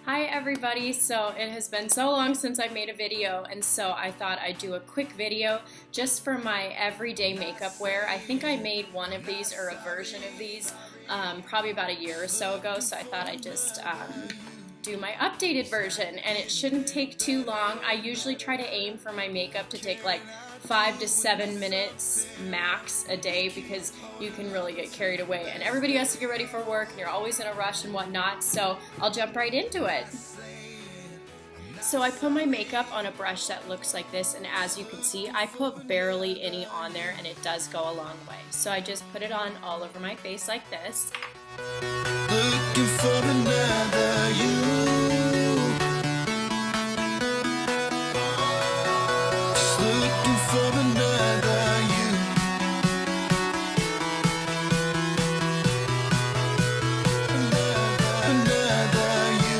Hi everybody, so it has been so long since I made a video, and so I thought I'd do a quick video just for my everyday makeup wear. I think I made one of these or a version of these probably about a year or so ago, so I thought I'd just do my updated version, and it shouldn't take too long. I usually try to aim for my makeup to take like 5 to 7 minutes max a day because you can really get carried away and everybody has to get ready for work and you're always in a rush and whatnot, so I'll jump right into it. So I put my makeup on a brush that looks like this, and as you can see I put barely any on there and it does go a long way. So I just put it on all over my face like this. Looking for another you. Just looking for another you. Another you.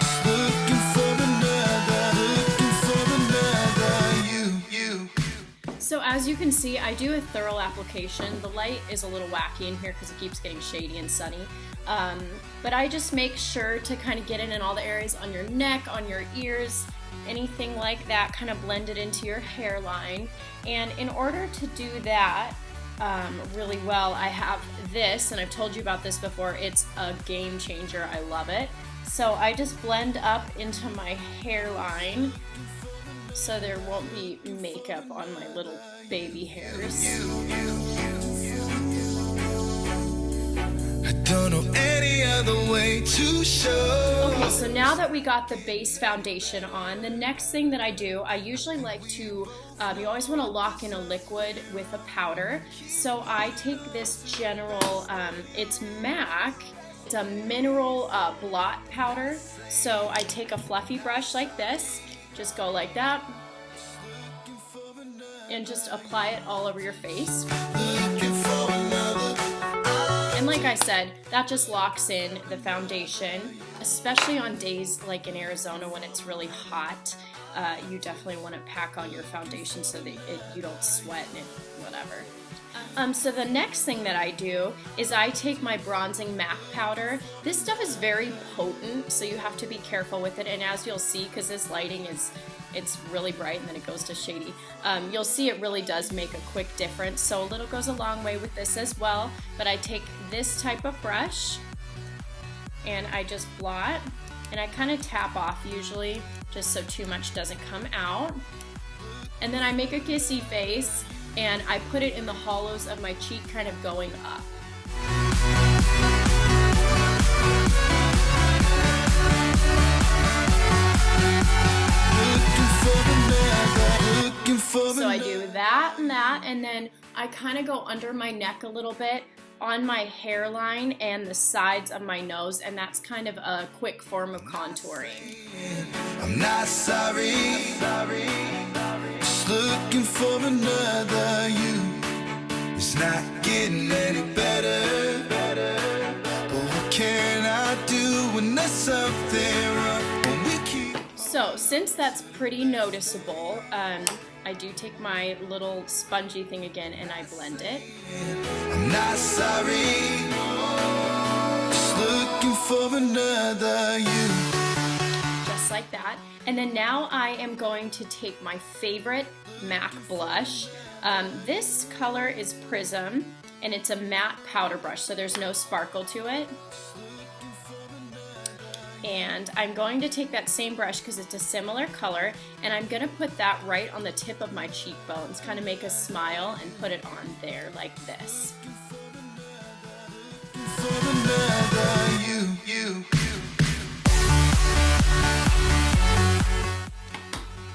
Just looking for another you. So as you can see, I do a thorough application. The light is a little wacky in here because it keeps getting shady and sunny. But I just make sure to kind of get it in all the areas on your neck, on your ears, anything like that, kind of blend it into your hairline. And in order to do that really well, I have this, and I've told you about this before. It's a game changer. I love it. So I just blend up into my hairline so there won't be makeup on my little baby hairs. I don't know any other way to show. Okay, so now that we got the base foundation on, the next thing that I do, I usually like to, you always want to lock in a liquid with a powder. So I take this General, it's MAC, it's a mineral blot powder. So I take a fluffy brush like this, just go like that, and just apply it all over your face. And like I said, that just locks in the foundation, especially on days like in Arizona when it's really hot. You definitely want to pack on your foundation so that you don't sweat and whatever. So the next thing that I do is I take my bronzing MAC powder. This stuff is very potent, so you have to be careful with it. And as you'll see, because this lighting it's really bright and then it goes to shady, you'll see it really does make a quick difference. So a little goes a long way with this as well. But I take this type of brush and I just blot, and I kind of tap off usually just so too much doesn't come out. And then I make a kissy face and I put it in the hollows of my cheek, kind of going up. So I do that, and then I kind of go under my neck a little bit, on my hairline and the sides of my nose, and that's kind of a quick form of contouring. I'm not sorry. Just looking for another you. It's not getting any better. But what can I do when there's something wrong? When we keep... So since that's pretty noticeable, I do take my little spongy thing again and I blend it. I'm not sorry. Just looking for another you. Just like that. And then now I am going to take my favorite MAC blush. This color is Prism, and it's a matte powder brush, so there's no sparkle to it. And I'm going to take that same brush because it's a similar color, and I'm going to put that right on the tip of my cheekbones, kind of make a smile and put it on there like this.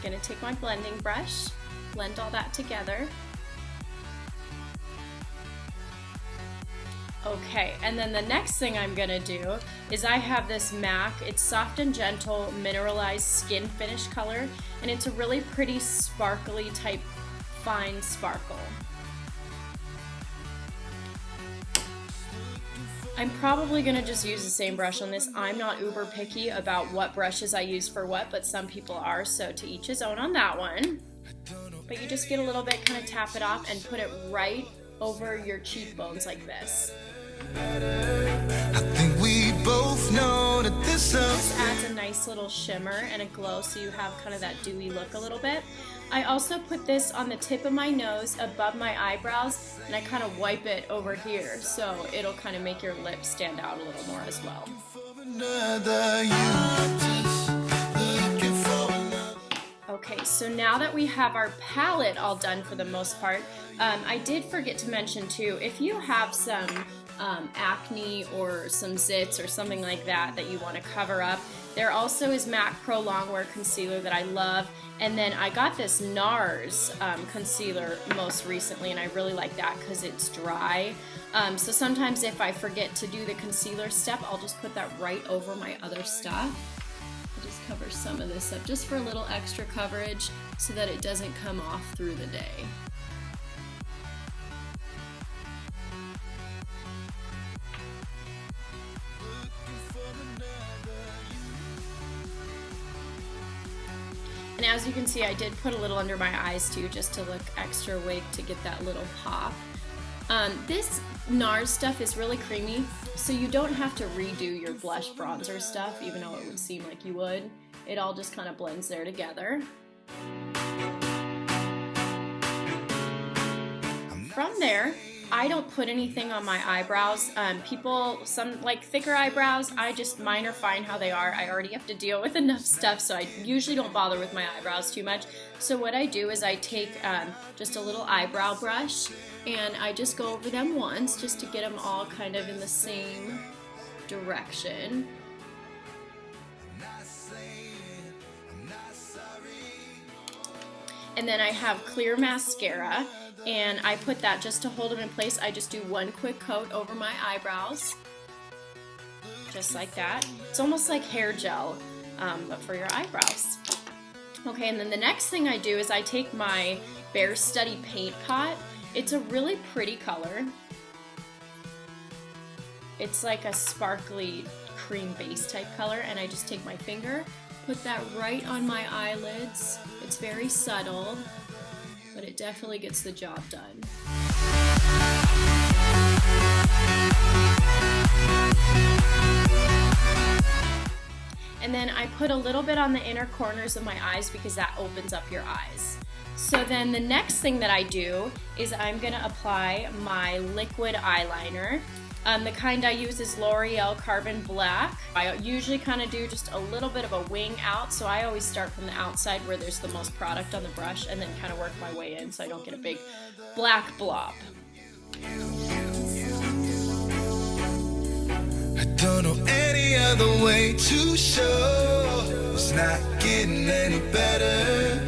Gonna take my blending brush, blend all that together. Okay, and then the next thing I'm gonna do is I have this MAC, it's Soft and Gentle Mineralized Skin Finish color, and it's a really pretty sparkly type fine sparkle. I'm probably gonna just use the same brush on this. I'm not uber picky about what brushes I use for what, but some people are, so to each his own on that one. But you just get a little bit, kind of tap it off and put it right over your cheekbones like this. I think we both know that there's something nice little shimmer and a glow, so you have kind of that dewy look a little bit. I also put this on the tip of my nose above my eyebrows, and I kind of wipe it over here, so it'll kind of make your lips stand out a little more as well. Okay, so now that we have our palette all done for the most part, I did forget to mention too, if you have some acne or some zits or something like that that you want to cover up, there also is MAC Pro Longwear Concealer that I love, and then I got this NARS concealer most recently, and I really like that because it's dry. So sometimes if I forget to do the concealer step, I'll just put that right over my other stuff. I'll just cover some of this up just for a little extra coverage so that it doesn't come off through the day. And as you can see, I did put a little under my eyes too, just to look extra awake to get that little pop. This NARS stuff is really creamy, so you don't have to redo your blush bronzer stuff, even though it would seem like you would. It all just kind of blends there together. From there, I don't put anything on my eyebrows. Some like thicker eyebrows, mine are fine how they are. I already have to deal with enough stuff, so I usually don't bother with my eyebrows too much. So what I do is I take just a little eyebrow brush, and I just go over them once just to get them all kind of in the same direction. And then I have clear mascara, and I put that just to hold them in place. I just do one quick coat over my eyebrows, just like that. It's almost like hair gel, but for your eyebrows. Okay, and then the next thing I do is I take my Bare Study paint pot. It's a really pretty color. It's like a sparkly cream base type color, and I just take my finger, put that right on my eyelids. It's very subtle, but it definitely gets the job done. And then I put a little bit on the inner corners of my eyes because that opens up your eyes. So then the next thing that I do is I'm gonna apply my liquid eyeliner. The kind I use is L'Oreal Carbon Black. I usually kind of do just a little bit of a wing out, so I always start from the outside where there's the most product on the brush and then kind of work my way in so I don't get a big black blob. I don't know any other way to show it's not getting any better.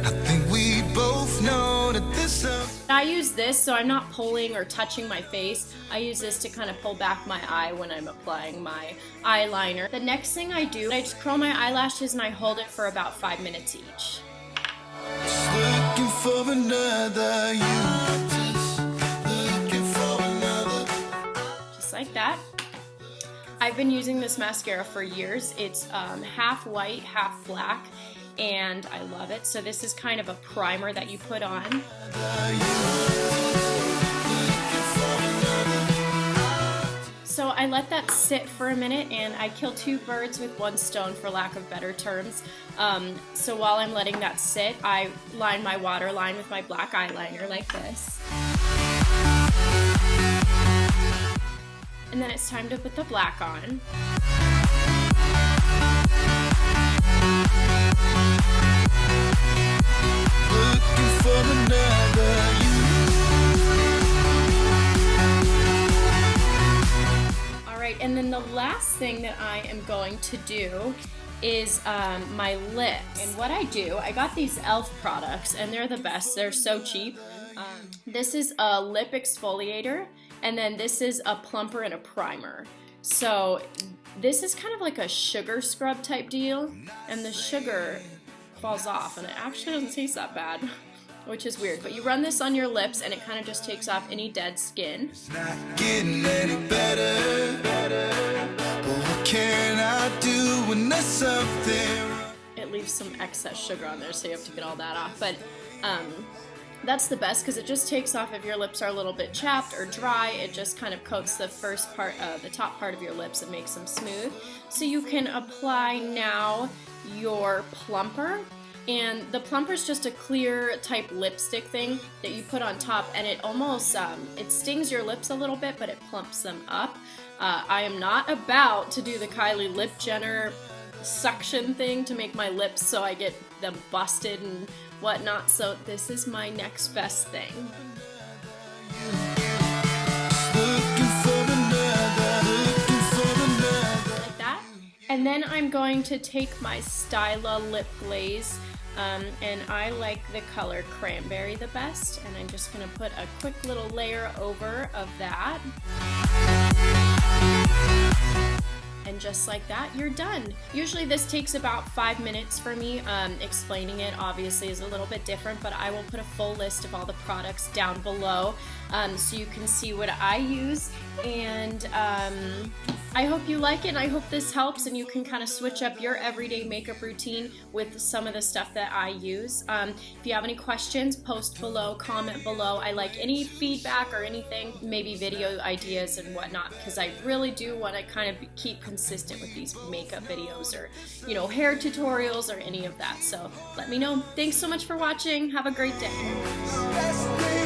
I think we both know that there's something. I use this so I'm not pulling or touching my face. I use this to kind of pull back my eye when I'm applying my eyeliner. The next thing I do, I just curl my eyelashes and I hold it for about 5 minutes each. Just looking for another you. Just looking for another. Just like that. I've been using this mascara for years. It's half white, half black, and I love it. So this is kind of a primer that you put on. So I let that sit for a minute, and I kill two birds with one stone, for lack of better terms. So while I'm letting that sit, I line my waterline with my black eyeliner like this. And then it's time to put the black on. Looking for another you. Alright, and then the last thing that I am going to do is my lips. And what I do, I got these e.l.f. products, and they're the best. They're so cheap. This is a lip exfoliator, and then this is a plumper and a primer. So this is kind of like a sugar scrub type deal, and the sugar falls off, and it actually doesn't taste that bad, which is weird. But you run this on your lips, and it kind of just takes off any dead skin. It's not getting any better. But what can I do when there's something wrong? It leaves some excess sugar on there, so you have to get all that off. But That's the best because it just takes off if your lips are a little bit chapped or dry. It just kind of coats the first part, the top part of your lips and makes them smooth. So you can apply now your plumper. And the plumper is just a clear type lipstick thing that you put on top, and it almost, it stings your lips a little bit, but it plumps them up. I am not about to do the Kylie Lip Jenner suction thing to make my lips so I get them busted and whatnot, so this is my next best thing. Like that. And then I'm going to take my Styla Lip Glaze, and I like the color Cranberry the best, and I'm just going to put a quick little layer over of that. And just like that, you're done. Usually this takes about 5 minutes for me. Explaining it obviously is a little bit different, but I will put a full list of all the products down below so you can see what I use. And I hope you like it, and I hope this helps and you can kind of switch up your everyday makeup routine with some of the stuff that I use. If you have any questions, post below, comment below. I like any feedback or anything, maybe video ideas and whatnot, because I really do want to kind of keep consistent with these makeup videos or, you know, hair tutorials or any of that. So let me know. Thanks so much for watching. Have a great day.